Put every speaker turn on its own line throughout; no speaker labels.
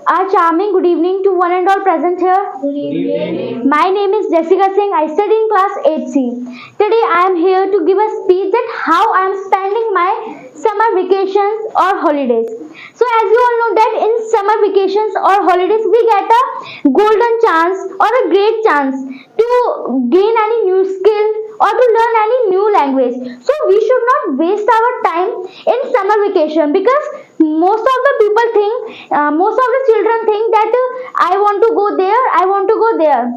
A charming good evening to one and all present here.
Good evening.
My name is Jessica Singh. I study in class 8C. Today I am here to give a speech that how I am spending my summer vacations or holidays. So as you all know that in summer vacations or holidays we get a golden chance or a great chance to gain any new skill or to learn any new language. So we should not waste our time in summer vacation because most of the people think, most of the children think that I want to go there, I want to go there.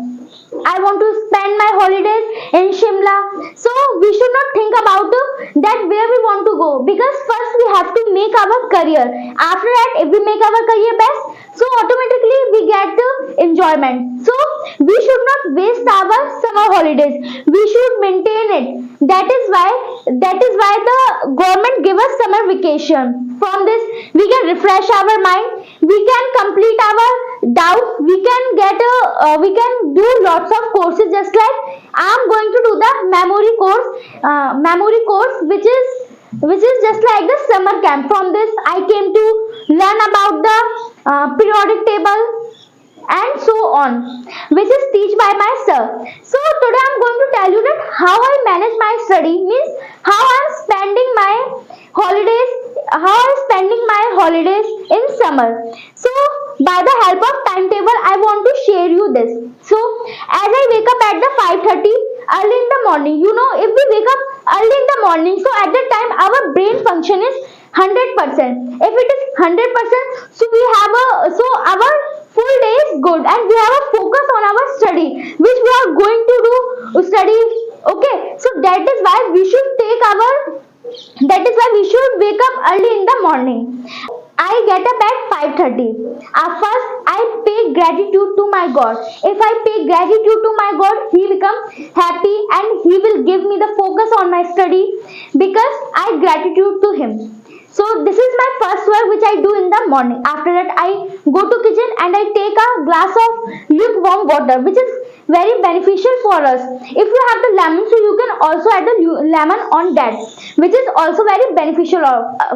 I want to spend my holidays in Shimla. So we should not think about that where we want to go because first we have to make our career. After that, if we make our career best, so automatically we get enjoyment. So we should not waste our summer holidays. We should maintain it. That is why the government give us summer vacation. From this, we can refresh our mind. We can complete our doubts. We can do lots of courses. Just like I am going to do the memory course, which is just like the summer camp. From this, I came to learn about the periodic table and so on, which is teach by my sir. So today I'm going to tell you that how I manage my study, means how I'm spending my holidays, in summer. So by the help of timetable I want to share you this. So as I wake up at the 5:30 early in the morning, if we wake up early in the morning, so at that time our brain function is 100%. If it is 100%, so we have our full day is good and we have a focus on our study which we are going to do study. Okay, so that is why we should wake up early in the morning. I get up at 5:30. First, I pay gratitude to my God. If I pay gratitude to my God, He become happy and He will give me the focus on my study because I gratitude to Him. So this is my first work which I do in the morning. After that, I go to kitchen and I take a glass of lukewarm water, which is very beneficial for us. If you have the lemon, so you can also add the lemon on that, which is also very beneficial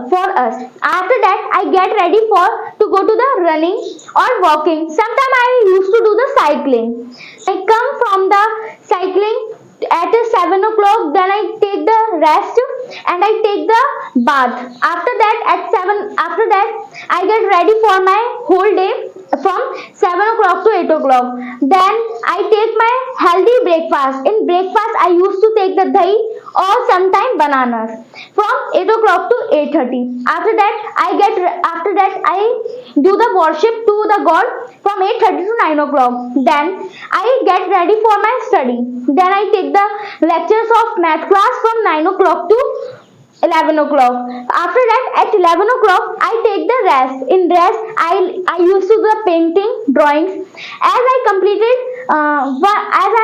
for us. After that, I get ready to go to the running or walking. Sometimes I used to do the cycling. I come from the cycling at 7 o'clock, then I take the rest and I take the bath. After that I get ready for my whole day from 7 o'clock to 8 o'clock. Then I take my healthy breakfast. In breakfast I used to take the dahi or sometimes bananas from 8 o'clock to 8:30. After that I do the worship to the God from 8:30 to 9 o'clock. Then I get ready for my study. Then I take the lectures of math class from 9 o'clock to 11 o'clock. After that, at 11 o'clock, I take the rest. In rest, I used to do the painting, drawings. As I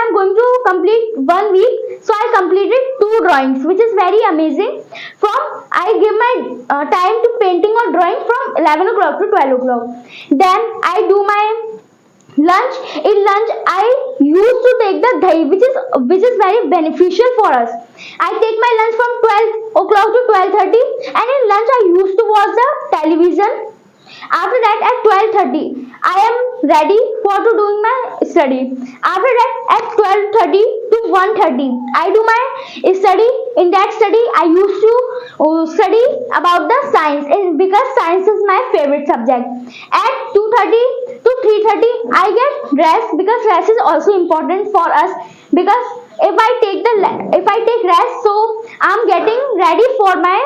am going to complete 1 week, so I completed 2 drawings, which is very amazing. I give my time to painting or drawing from 11 o'clock to 12 o'clock. Then I do my lunch. In lunch I used to take the dahi, which is very beneficial for us. I take my lunch from 12 o'clock to 12:30, and in lunch I used to watch the television. After that, at 12:30 I am ready for to doing my study. After that, at 12:30 to 1:30 I do my study. In that study I used to study about the science, because science is my favorite subject. At 2:30 to 3:30 I get rest, because rest is also important for us, because if I take rest, so I'm getting ready for my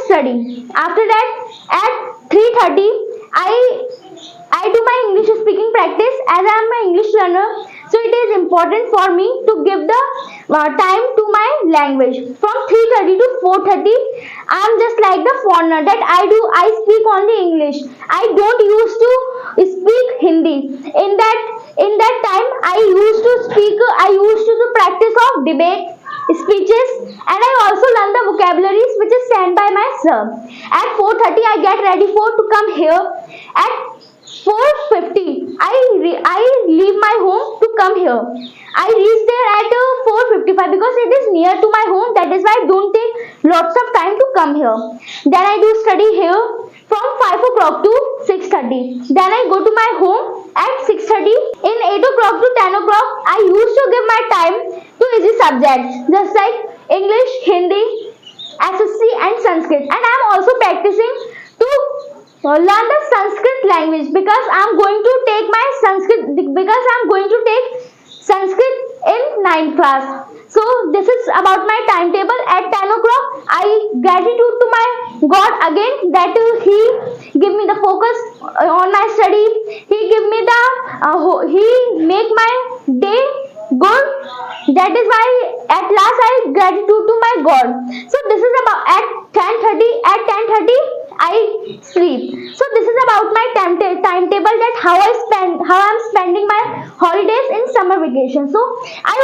study. After that, at 3:30 I do my English speaking practice. As I am my English learner, so it is important for me to give the time to my language. From 3:30 to 4:30 I am just like the foreigner, that I speak only English. I don't used to speak Hindi. In that time I used to do practice of debate, speeches, and I also learn the vocabularies which is sent by my sir. At 4:30 I get ready to come here. At 4:50 I leave my home to come here. I reach there at 4:55 because it is near to my home. That is why I don't take lots of time to come here. Then I do study here from 5 o'clock to 5:30. Then I go to my home at 6:30. In 8 o'clock to 10 o'clock, I used to give my time to easy subjects just like English, Hindi, SSC and Sanskrit. And I am also practicing to learn the Sanskrit language because I am going to take my Sanskrit in 9th class. So this is about my timetable. At 10 o'clock, I gratitude to my God again that He give me the focus on my study. He give me the He make my day good. That is why at last I gratitude to my God. So this is about at 10:30. At 10:30 I sleep. So this is about my timetable that how I'm spending my holidays in summer vacation. So I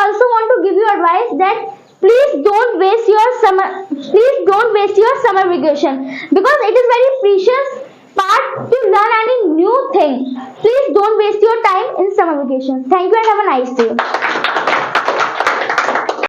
also want to give you advice that please don't waste your summer vacation because it is very precious part to learn any new thing. Please don't waste your time in summer vacation. Thank you and have a nice day.